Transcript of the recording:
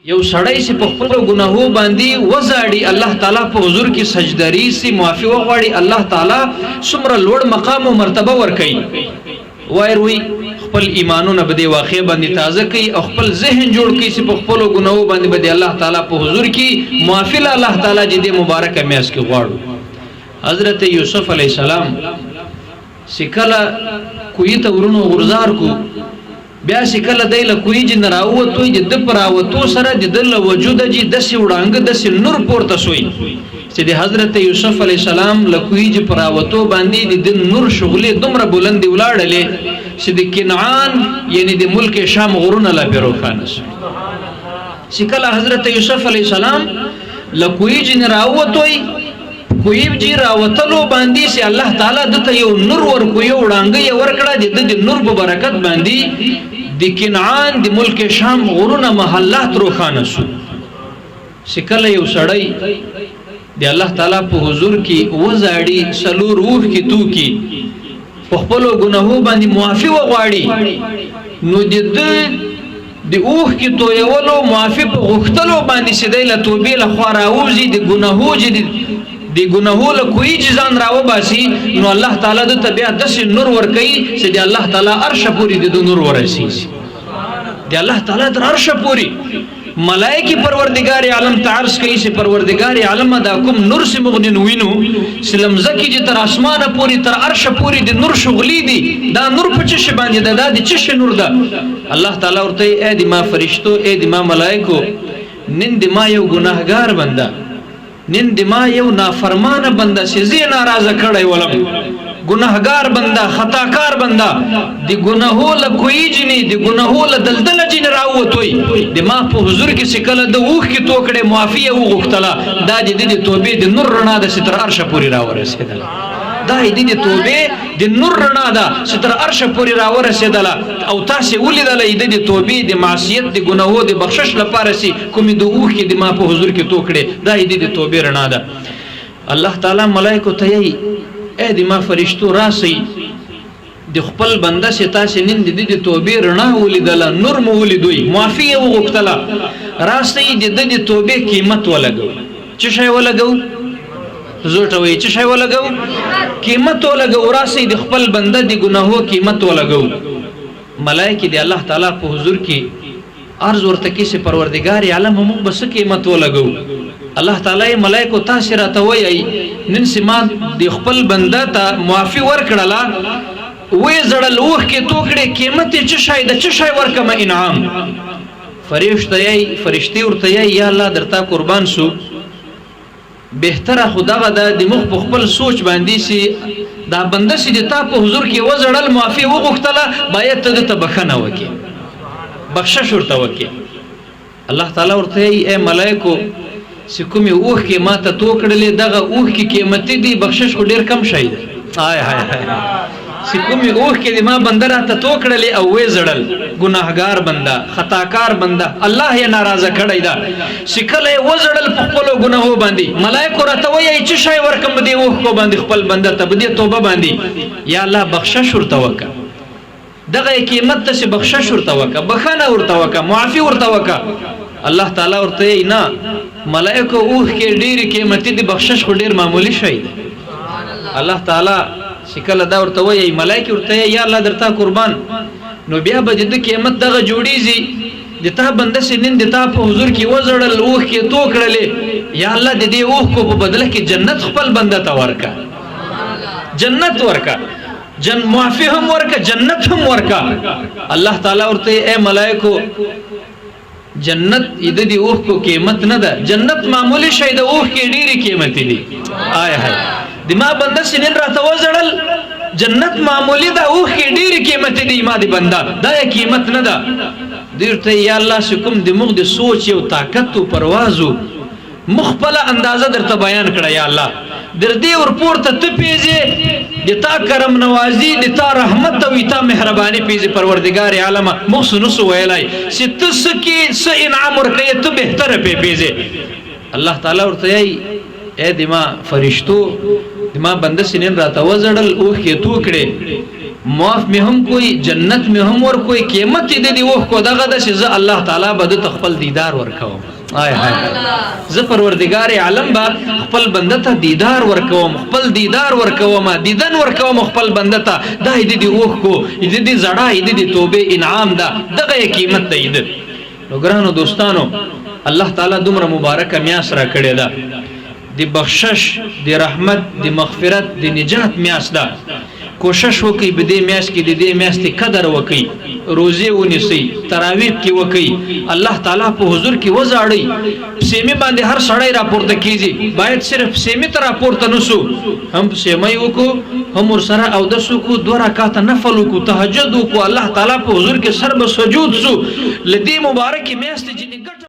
یو سړی چې په خپل ګناهو باندې وزاړي الله تعالی په حضور کې سجدري سي معافي وغواړي الله تعالی څومره لوړ مقام او مرتبه ورکړي وایروي خپل ایمانونه به د واقع باندې تازه کوي او خپل ذهن جوړ کوي چې په خپل ګناهو باندې به الله تعالی په حضور کې معافي الله تعالی دې مبارکه میاس کې غواړو حضرت یوسف علی السلام سکله کوی ته ورونو غرزار کو بیا سکله دایله کوی جن راوته د پراوتو سره د دل وجود جی د سی وړانګ د سی نور پورته شوی چې د حضرت یوسف علی السلام لکوی جی پراوتو باندې د نور شغلې دومره بلند ولاړلې چې د کنعان یعنی د ملک شام غرونه لا بیروخانه سکله حضرت یوسف علی السلام لکوی جن راوته کوی جی راوتلو باندې چې الله تعالی دته یو نور ورکو یو وړانګ یې ورکړه د نور په برکت باندې د کنعان د ملک شام غرونه محلات روخانه شو شکل یو سړی د الله تعالی په حضور کې وزاړي سلور روح کې تو کې په خپل ګناهو باندې معافي وغواړي نو د اوخ کې تو یولو معافي په غختلو باندې سیدای له توبې له خواراوزي د ګناهو دی ګناهو له کوی ځان راو باسي نو الله تعالی د طبيعت د نور ور کوي چې دی الله تعالی عرش پوری د نور ورسي دی الله تعالی در عرش پوری ملائکی پروردگار عالم تعرض کوي چې پروردگار عالم دا کوم نور سے مغنن وینو سلام زکی چې تر اسمانه پوری تر عرش پوری د نور شغلی دی دا نور په چش باندې دا د چش نور ده الله تعالی ورته اې د ما فرشتو اې د ما ملائکو نن د ما یو ګناهګار بنده نن د ما یو نافرمانه بنده چې زه ناراضه کړی ولم ګناهګار بنده خطاکار بنده د ګناهو له کوی جنې د ګناهو له دلدل جن راووتوي د ما په حضور کې سکله د اوخ کې توکړې معافي او غختله دا د توبې د نور رڼا د ستر عرش پوری راورسېدله دا د توبې د نور رڼا ده ستر عرش پوری راورسېدله او تاسو ولیدله د توبې د معصیت د ګناهو د بخشش لپاره سي کومې د اوخ کې د ما په حضور کې توکړې دا د توبې رڼا ده الله تعالی ملائکه ته یې اې د ما فرشتو راسي د خپل بنده چې تاسو نن د توبې رڼا ولیدله نور مو ولیدوي معافي او غختله راسي د توبې قیمت ولګو چې شی ولګو زوټه وي چې شی ولګو قیمت ولګو راسي د خپل بنده د ګناهو قیمت ولګو ملائکه د الله تعالی په حضور کې عرض ورته کې چې پروردگار عالم موږ بس قیمت ولګو الله تعالی ملائکه تاسو راته وایي نن سما د خپل بنده ته معافي ورکړه وې زړل وخ کې توکړې قیمت چې شاید چې شای ورکم انعام فرشتي ورته یا الله درته قربان شو بهتره خدغه د مخ په خپل سوچ باندې سي دا بنده سي د تا په حضور کې وزړل معافي وغختله باید ته بخنه وکي بخشش ورته وکي الله تعالی ورته اے ملائکه سکومي اوخ کې ماته توکړلې دغه اوخ کې قیمتي دی بخشش کو ډیر کم شي هاي سکومي اوخ کې ما بندر ته توکړلې او وې زړل ګناهګار بنده خطاکار بنده الله یې ناراضه کړی دا شکله وزړل په خپل ګناهو باندې ملائکه راته وایي چې شای ورکم دی اوخ کو باندې خپل بنده ته بده توبه باندې یا الله بخشش ورته وکا دغه قیمت ته بخشش ورته وکا بخنه ورته وکا معافي ورته وکا الله تعالی ورته نه ملائکه اوخ کې ډېری قیمتي دي بخشش خو ډېر معمولی شي الله تعالی شکل دا ورته وایي ملائکه ورته یا الله درته قربان نو بیا به د قیمت دغه جوړیږي د تا بنده سنن د تا په حضور کې وزړل اوخ کې توکړلې یا الله د دې اوخ کو په بدله کې جنت خپل بنده ته ورکا جنت ورکا معافي هم ورکا جنت هم ورکا الله تعالی ورته اے ملائکه جنت د اوخ کو قیمت نه ده جنت معمولی شی د اوخ کې ډېری قیمت دي آی هاي د ما بنده سنن راته وزړل جنت معمولی ده اوخ کې ډېری قیمت دي ما د بنده دا قیمت نه ده درته یا الله شکم د مخ د سوچ او طاقت او پروازو مخبل اندازه درته بیان کړه یا الله در دې ور پورته ته پیځه د تا کرم نوازی د تا رحمت او تا مهرباني پیځه پروردگار عالم محسن سو ویلای ست سکی س انعام ورکې ته بهتره پیځه الله تعالی ورته اے دما فرشتو دما بنده سنن راته وزړل او کې تو کړي معاف می هم کوئی جنت می هم ور کوئی قیمت دې دی وخ کو دغه د چې الله تعالی به د خپل دیدار ورکوم آی هاي زه پروردگار عالم با خپل بنده ته دیدار ورکوم خپل دیدار ورکوم دیدن ورکوم خپل بنده ته دا دې وخ کو دې زړه دې توبه انعام دا دغه قیمت دی نو ګرانو دوستانو الله تعالی دومره مبارکه میاس را کړی دا دی بخشش دی رحمت دی مغفرت دی نجات میاس دا کوشش وکي به دې میاس کې د دې میاس ته قدر وکي روزه ونیسي تراویح کې وکي الله تعالی په حضور کې وزاړي سیمه باندې هر سړی راپورته کیږي باید صرف سیمه ته راپورته نسو هم سیمه وکړو هم ور سره او د سو کو 2 رکعات نفل وکړو تهجد وکړو الله تعالی په حضور کې سر به سجود سو لدی مبارک میاس ته